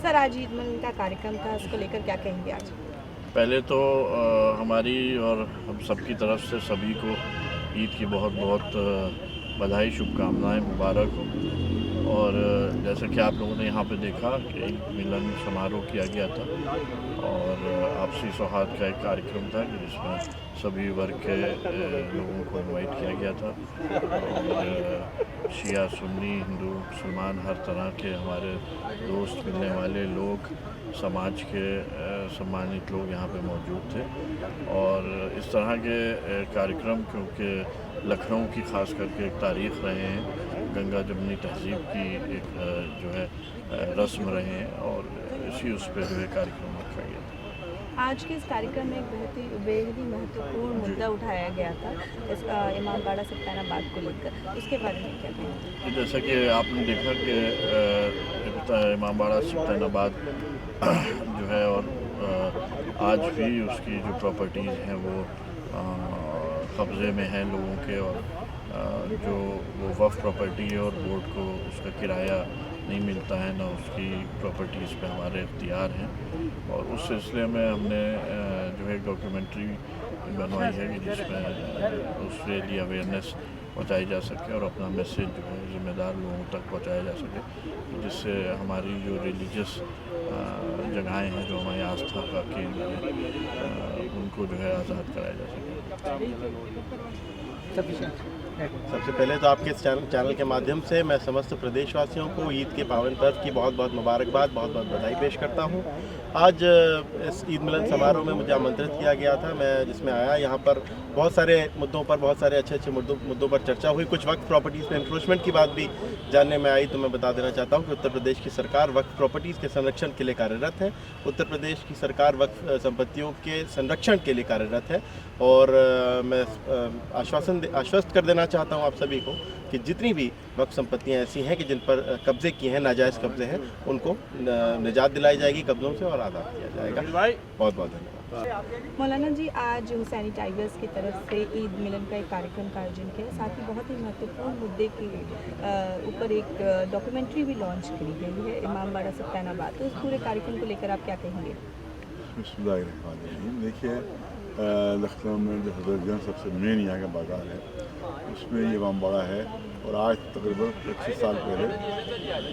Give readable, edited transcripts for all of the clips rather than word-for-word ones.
Sir आज ईद मिलन का कार्यक्रम था, उसको लेकर क्या कहेंगे आज? पहले तो हमारी और हम सबकी तरफ से सभी को ईद की बहुत बहुत बधाई, शुभकामनाएं, मुबारक हो। और जैसा कि आप लोगों ने यहाँ पे देखा कि ईद मिलन समारोह किया गया था और आपसी सौहार्द का एक कार्यक्रम था कि जिसमें सभी वर्ग के लोगों को इनवाइट किया गया था। और शिया, सुन्नी, हिंदू, मुसलमान, हर तरह के हमारे दोस्त, मिलने वाले लोग, समाज के सम्मानित लोग यहाँ पे मौजूद थे। और इस तरह के कार्यक्रम, क्योंकि लखनऊ की ख़ास करके एक तारीख़ रहे हैं, गंगा जमुनी तहज़ीब की एक जो है रस्म रहे हैं, और इसी उस पर जो है कार्यक्रम रखा गया था। आज के इस कार्यक्रम में एक बेहद ही महत्वपूर्ण मुद्दा उठाया गया था, इस इमामबाड़ा सत्याना बात को लेकर, उसके बारे में क्या कहेंगे? जैसा कि आपने देखा कि इमामबाड़ा सत्यानाबाद जो है, और आज भी उसकी जो प्रॉपर्टीज़ हैं वो कब्ज़े में हैं लोगों के, और जो वो वफ़ प्रॉपर्टी है और बोर्ड को उसका किराया नहीं मिलता है, ना उसकी प्रॉपर्टीज़ पे हमारे इख्तियार हैं। और उस सिलसिले में हमने जो है डॉक्यूमेंट्री बनवाई है कि जिसमें उससे लिए अवेयरनेस पहुंचाई जा सके और अपना मैसेज जो है ज़िम्मेदार लोगों तक पहुंचाया जा सके, जिससे हमारी जो रिलीजियस जगहें हैं, जो हमारी आस्था का केंद्र है, उनको जो है आज़ाद कराया जा सके। सबसे पहले तो आपके इस चैनल के माध्यम से मैं समस्त प्रदेशवासियों को ईद के पावन पर्व की बहुत बहुत मुबारकबाद, बहुत बहुत बधाई पेश करता हूं। आज इस ईद मिलन समारोह में मुझे आमंत्रित किया गया था, मैं जिसमें आया। यहाँ पर बहुत सारे मुद्दों पर, बहुत सारे अच्छे अच्छे मुद्दों पर चर्चा हुई। कुछ वक्फ प्रॉपर्टीज़ में इंक्रोचमेंट की बात भी जानने में आई, तो मैं बता देना चाहता हूँ कि उत्तर प्रदेश की सरकार वक्फ प्रॉपर्टीज़ के संरक्षण के लिए कार्यरत है। उत्तर प्रदेश की सरकार वक्फ संपत्तियों के संरक्षण के लिए कार्यरत है। और मैं आश्वस्त कर देना चाहता हूँ आप सभी को कि जितनी भी वक्फ संपत्तियाँ ऐसी हैं कि जिन पर कब्जे किए हैं, नाजायज़ कब्जे हैं, उनको निजात दिलाई जाएगी कब्जों से और आज़ाद किया जाएगा। बहुत बहुत धन्यवाद। मौलाना जी, आज हुसैनी टाइगर्स की तरफ से ईद मिलन का एक कार्यक्रम का आयोजन किया, साथ ही बहुत ही महत्वपूर्ण मुद्दे के ऊपर एक डॉक्यूमेंट्री भी लॉन्च करी गई है, इमामबाड़ा सत्यानाबाद। तो उस पूरे कार्यक्रम को लेकर आप क्या कहेंगे? देखिए, लखनऊ में जो हज़रतगंज सबसे मेन यहाँ का बाज़ार है, उसमें ये इमामबाड़ा है। और आज तकरीबन 25 साल पहले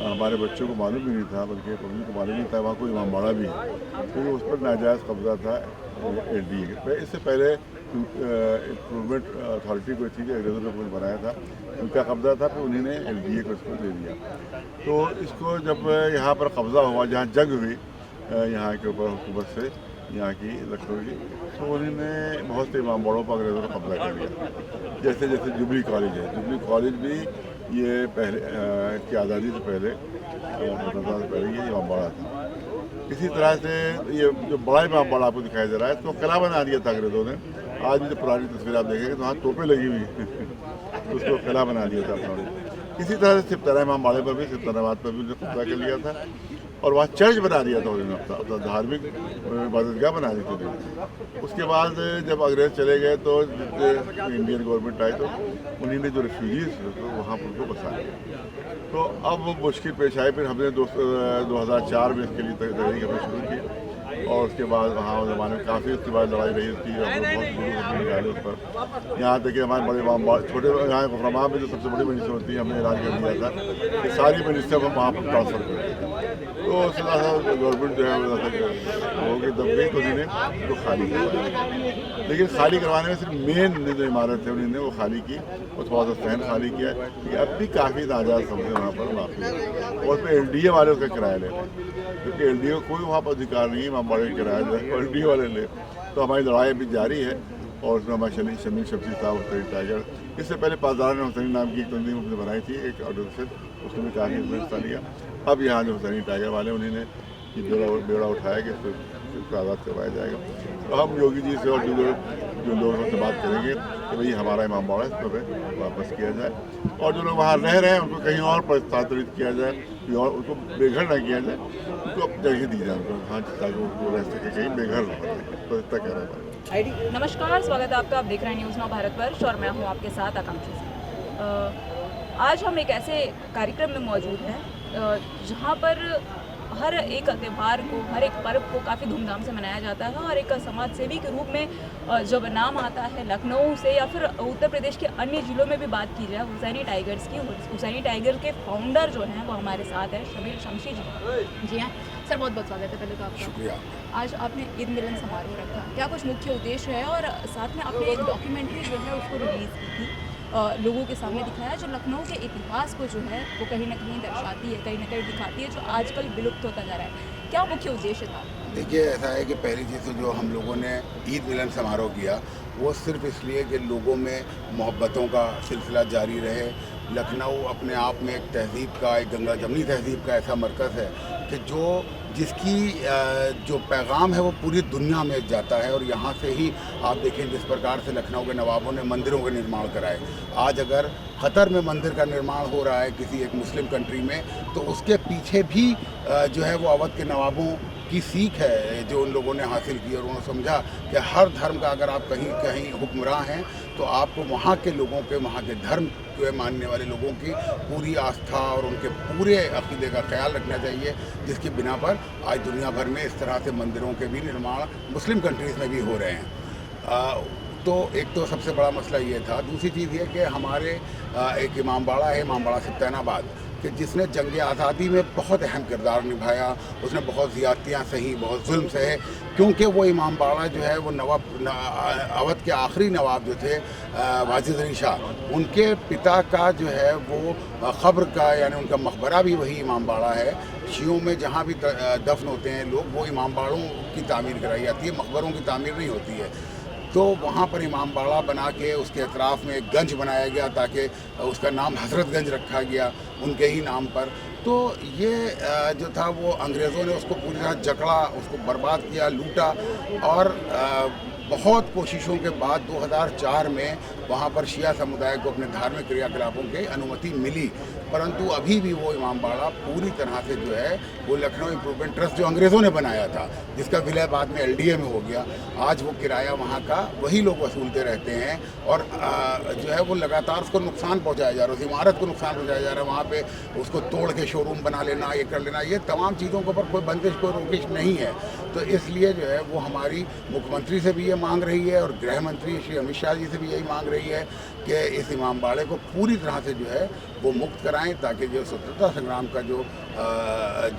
हमारे बच्चों को मालूम भी नहीं था, बल्कि पब्लिक को मालूम नहीं था वहाँ कोई इमामबाड़ा भी है, क्योंकि उस पर नाजायज़ कब्ज़ा था LDA पे। इससे पहले इम्प्रूवमेंट अथॉरिटी को थी, अंग्रेज़ों ने कुछ बनाया था, उनका कब्ज़ा था, फिर उन्होंने LDA को इसको दे दिया। तो इसको जब यहाँ पर कब्ज़ा हुआ, जहाँ जंग हुई यहाँ के ऊपर हुकूमत से, यहाँ की लखनऊ की, तो उन्होंने बहुत से इमामबाड़ों पर अंग्रेज़ों ने कब्जा कर लिया। जैसे जैसे जुबली कॉलेज है, जुबली कॉलेज भी ये पहले इसकी आज़ादी से पहले, ये इमामबाड़ा था। इसी तरह से ये जो बड़ा इमामबाड़ा आपको दिखाई दे रहा है, तो किला बना दिया था अंग्रेज़ों ने। आज भी जो पुरानी तस्वीर आप देखेंगे तो वहाँ तोपें लगी हुई तो उसको किला बना दिया था उन्होंने। इसी तरह से सिप्ताना इमामबाड़े पर भी, सिप्तानाबाद पर भी उन्होंने कब्जा कर लिया था, और वहाँ चर्च बना दिया था उन्होंने, अपना धार्मिक इबादतगाह बना दी थी। उसके बाद जब अंग्रेज़ चले गए तो इंडियन गवर्नमेंट आई, तो उन्होंने जो रेफ्यूजीज तो वहाँ पर उनको बसा लिया। तो अब वो मुश्किल पेश आई। फिर हमने 2004 में इसके लिए तैयारी करना शुरू की, और उसके बाद वहाँ ज़माने में काफ़ी उसके बाद लड़ाई रही उसकी, बहुत निकाले उस पर। यहाँ तक कि हमारे बड़े छोटे यहाँ गुफरमा में जो सबसे बड़ी मिनिस्टर होती है, हमने ऐलान कर दिया था कि सारी मिनिस्टर हम वहाँ पर ट्रांसफ़र करें। तो सीधा सा गवर्नमेंट जो है होगी दब गई, तो उन्होंने उसको खाली करवाया। लेकिन खाली करवाने में सिर्फ मेन जो इमारत है उन्होंने वो खाली की, और थोड़ा सा सहन खाली किया है, लेकिन अब भी काफ़ी नाजायज़ कब्जे वहाँ पर बाकी है। और उसमें LDA वाले उसका किराया ले रहे हैं, क्योंकि LDA को कोई वहाँ पर अधिकार नहीं है इमामबाड़े का किराया जो है, LDA वाले ले। तो हमारी लड़ाई अभी जारी है, और उसमें हमारे शमीर शमसी साहब, हुसैनी टाइगर, इससे पहले पासदार ने हुसैनी नाम की एक तंजीम अपने बनाई थी, एक ऑर्डर से, उसने भी काफ़ी हिस्सा लिया। अब यहाँ जो हुसैनी टाइगर वाले उन्होंने ये बेड़ा उठाया कि इसको आज़ाद करवाया जाएगा। तो हम योगी जी से और जो लोगों से बात करेंगे कि भाई हमारा इमामबाड़ा इस पर वापस किया जाए, और जो लोग वहाँ रह रहे हैं उनको कहीं और पर स्थानांतरित किया जाए, और उनको बेघर न किया जाए, उनको जगह दी जाए उनको, हाँ, ताकि उनको रह सके, कहीं बेघर न हो। तो इतना कह रहा है। नमस्कार, स्वागत है आपका। आप देख रहे हैं न्यूज़ नाउ भारतवर्ष, और मैं हूं आपके साथ आकांक्षा। आज हम एक ऐसे कार्यक्रम में मौजूद हैं जहां पर हर एक त्यौहार को, हर एक पर्व को काफ़ी धूमधाम से मनाया जाता है और एक समाज सेवी के रूप में जब नाम आता है लखनऊ से या फिर उत्तर प्रदेश के अन्य ज़िलों में भी बात की जाए हुसैनी टाइगर्स की, हुसैनी टाइगर के फाउंडर जो हैं वो हमारे साथ हैं शबीर शमशी जी। जी हाँ सर, बहुत बहुत स्वागत है पहले तो आपका। शुक्रिया। आज आपने ईद मिलन समारोह रखा, क्या कुछ मुख्य उद्देश्य है और साथ में आपने एक डॉक्यूमेंट्री जो है उसको रिलीज़ की थी, लोगों के सामने दिखाया जो लखनऊ के इतिहास को जो है वो कहीं ना कहीं दर्शाती है, कहीं ना कहीं दिखाती है, जो आजकल विलुप्त होता जा रहा है। क्या मुख्य उद्देश्य था? देखिए, ऐसा है कि पहली चीज़ तो जो हम लोगों ने ईद मिलन समारोह किया वो सिर्फ इसलिए कि लोगों में मोहब्बतों का सिलसिला जारी रहे। लखनऊ अपने आप में एक तहज़ीब का, एक गंगा जमनी तहज़ीब का ऐसा मरकज़ है कि जिसकी जो पैगाम है वो पूरी दुनिया में जाता है। और यहाँ से ही आप देखें जिस प्रकार से लखनऊ के नवाबों ने मंदिरों का निर्माण कराए, आज अगर क़तर में मंदिर का निर्माण हो रहा है किसी एक मुस्लिम कंट्री में, तो उसके पीछे भी जो है वो अवध के नवाबों की सीख है जो उन लोगों ने हासिल की। और उन्होंने समझा कि हर धर्म का अगर आप कहीं कहीं हुक्मरान हैं तो आपको वहाँ के लोगों के, वहाँ के धर्म के मानने वाले लोगों की पूरी आस्था और उनके पूरे अक़ीदे का ख्याल रखना चाहिए, जिसकी बिना पर आज दुनिया भर में इस तरह से मंदिरों के भी निर्माण मुस्लिम कंट्रीज़ में भी हो रहे हैं। तो एक तो सबसे बड़ा मसला ये था। दूसरी चीज़ ये कि हमारे एक इमामबाड़ा है, इमामबाड़ा सल्तनाबाद, कि जिसने जंग आज़ादी में बहुत अहम किरदार निभाया। उसने बहुत ज़्यादतियाँ सही, बहुत जुल्म सहे, क्योंकि वो इमामबाड़ा जो है वो अवध के आखिरी नवाब जो थे वाजिद अली शाह, उनके पिता का जो है वो क़ब्र का, यानी उनका मकबरा भी वही इमामबाड़ा है। शियों में जहाँ भी दफन होते हैं लोग, वो इमामबाड़ों की तामीर कराई जाती है, मकबरों की तामीर नहीं होती है। तो वहाँ पर इमामबाड़ा बना के उसके अतराफ़ में एक गंज बनाया गया ताकि उसका नाम हज़रतगंज रखा गया उनके ही नाम पर। तो ये जो था वो अंग्रेज़ों ने उसको पूरी तरह जकड़ा, उसको बर्बाद किया, लूटा। और बहुत कोशिशों के बाद 2004 में वहाँ पर शिया समुदाय को अपने धार्मिक क्रियाकलापों की अनुमति मिली, परंतु अभी भी वो इमामबाड़ा पूरी तरह से जो है वो लखनऊ इम्प्रूवमेंट ट्रस्ट जो अंग्रेज़ों ने बनाया था, जिसका विलय बाद में LDA में हो गया, आज वो किराया वहाँ का वही लोग वसूलते रहते हैं। और जो है वो लगातार उसको नुकसान पहुँचाया जा रहा है, उस इमारत को नुकसान पहुँचाया जा रहा है। वहाँ पर उसको तोड़ के शोरूम बना लेना, ये कर लेना, ये तमाम चीज़ों के ऊपर कोई बंदिश, कोई रोकिश नहीं है। तो इसलिए जो है वो हमारी मुख्यमंत्री से भी ये मांग रही है और गृह मंत्री श्री अमित शाह जी से भी यही मांग रही है कि इस इमामबाड़े को पूरी तरह से जो है वो मुक्त कराएं, ताकि जो स्वतंत्रता संग्राम का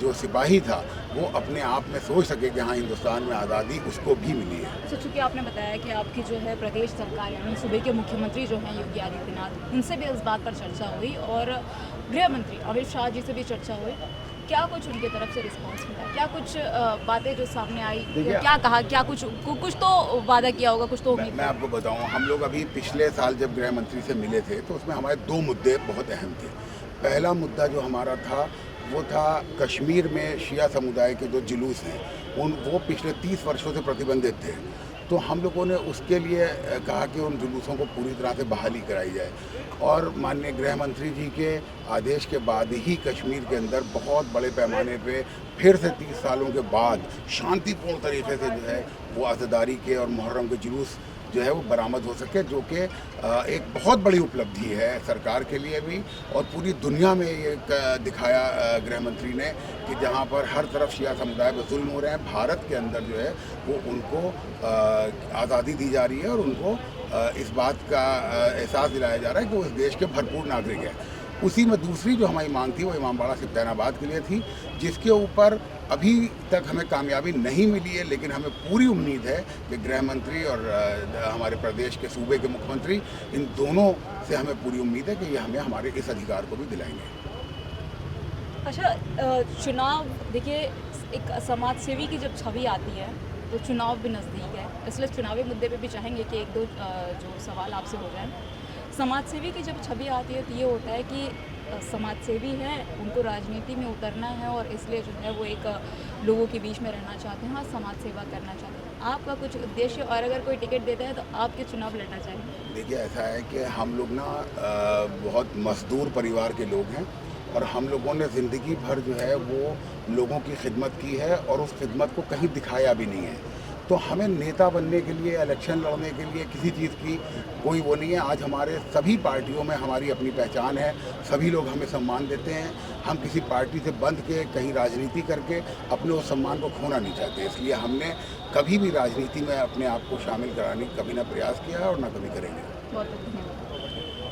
जो सिपाही था वो अपने आप में सोच सके कि हाँ, हिंदुस्तान में आज़ादी उसको भी मिली है। अच्छा, चूँकि आपने बताया कि आपकी जो है प्रदेश सरकार यानी सूबे के मुख्यमंत्री जो हैं योगी आदित्यनाथ, उनसे भी इस बात पर चर्चा हुई और गृह मंत्री अमित शाह जी से भी चर्चा हुई, क्या कुछ उनकी तरफ से रिस्पांस मिला? क्या कुछ बातें जो सामने आई, क्या कहा, क्या कुछ तो वादा किया होगा, कुछ तो उम्मीद? मैं आपको बताऊं, हम लोग अभी पिछले साल जब गृह मंत्री से मिले थे तो उसमें हमारे 2 मुद्दे बहुत अहम थे। पहला मुद्दा जो हमारा था वो था कश्मीर में शिया समुदाय के जो जुलूस हैं वो पिछले 30 वर्षों से प्रतिबंधित थे। तो हम लोगों ने उसके लिए कहा कि उन जुलूसों को पूरी तरह से बहाली कराई जाए। और माननीय गृह मंत्री जी के आदेश के बाद ही कश्मीर के अंदर बहुत बड़े पैमाने पे फिर से 30 सालों के बाद शांतिपूर्ण तरीके से जो है वो आज़ादारी के और मुहर्रम के जुलूस जो है वो बरामद हो सके, जो कि एक बहुत बड़ी उपलब्धि है सरकार के लिए भी और पूरी दुनिया में ये दिखाया गृह मंत्री ने कि जहाँ पर हर तरफ शिया समुदाय पर जुल्म हो रहे हैं, भारत के अंदर जो है वो उनको आज़ादी दी जा रही है और उनको इस बात का एहसास दिलाया जा रहा है कि वो इस देश के भरपूर नागरिक हैं। उसी में दूसरी जो हमारी मांग थी वो इमामबाड़ा सल्तनाबाद के लिए थी, जिसके ऊपर अभी तक हमें कामयाबी नहीं मिली है, लेकिन हमें पूरी उम्मीद है कि गृह मंत्री और हमारे प्रदेश के सूबे के मुख्यमंत्री, इन दोनों से हमें पूरी उम्मीद है कि ये हमें हमारे इस अधिकार को भी दिलाएंगे। अच्छा, चुनाव देखिए, एक समाज सेवी की जब छवि आती है तो चुनाव भी नज़दीक है, इसलिए चुनावी मुद्दे पे भी चाहेंगे कि 1-2 जो सवाल आपसे हो जाए। समाज सेवी की जब छवि आती है तो ये होता है कि समाज सेवी हैं, उनको राजनीति में उतरना है और इसलिए जो है वो एक लोगों के बीच में रहना चाहते हैं और समाज सेवा करना चाहते हैं। आपका कुछ उद्देश्य, और अगर कोई टिकट देता है तो आपके चुनाव लड़ना चाहेंगे? देखिए, ऐसा है कि हम लोग ना बहुत मजदूर परिवार के लोग हैं और हम लोगों ने ज़िंदगी भर जो है वो लोगों की खिदमत की है और उस खिदमत को कहीं दिखाया भी नहीं है। तो हमें नेता बनने के लिए, इलेक्शन लड़ने के लिए किसी चीज़ की कोई वो नहीं है। आज हमारे सभी पार्टियों में हमारी अपनी पहचान है, सभी लोग हमें सम्मान देते हैं। हम किसी पार्टी से बंध के कहीं राजनीति करके अपने उस सम्मान को खोना नहीं चाहते, इसलिए हमने कभी भी राजनीति में अपने आप को शामिल कराने की कभी ना प्रयास किया है और ना कभी करेंगे। बहुत बहुत धन्यवाद।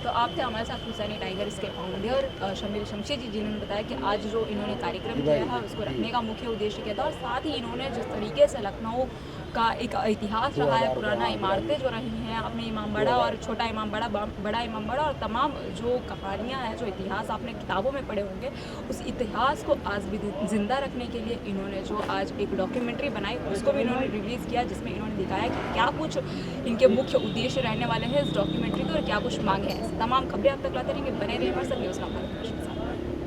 तो आप थे हमारे साथ हुसैनी टाइगर्स के फाउंडर शमीर शमशेद जी, जिन्होंने बताया कि आज जो इन्होंने कार्यक्रम किया है उसको रखने का मुख्य उद्देश्य क्या था, और साथ ही इन्होंने जिस तरीके से लखनऊ का एक इतिहास रहा है, पुराना इमारतें जो रही हैं, अपने इमामबाड़ा और छोटा इमामबाड़ा, बड़ा इमामबाड़ा और तमाम जो कहानियाँ हैं, जो इतिहास आपने किताबों में पढ़े होंगे, उस इतिहास को आज भी जिंदा रखने के लिए इन्होंने जो आज एक डॉक्यूमेंट्री बनाई उसको भी इन्होंने रिलीज़ किया, जिसमें इन्होंने दिखाया कि क्या कुछ इनके मुख्य उद्देश्य रहने वाले हैं इस डॉक्यूमेंट्री के और क्या कुछ मांगे हैं। तमाम खबरें आप तक लाते रहेंगे, बने रहिए हमारे साथ न्यूज़ नंबर।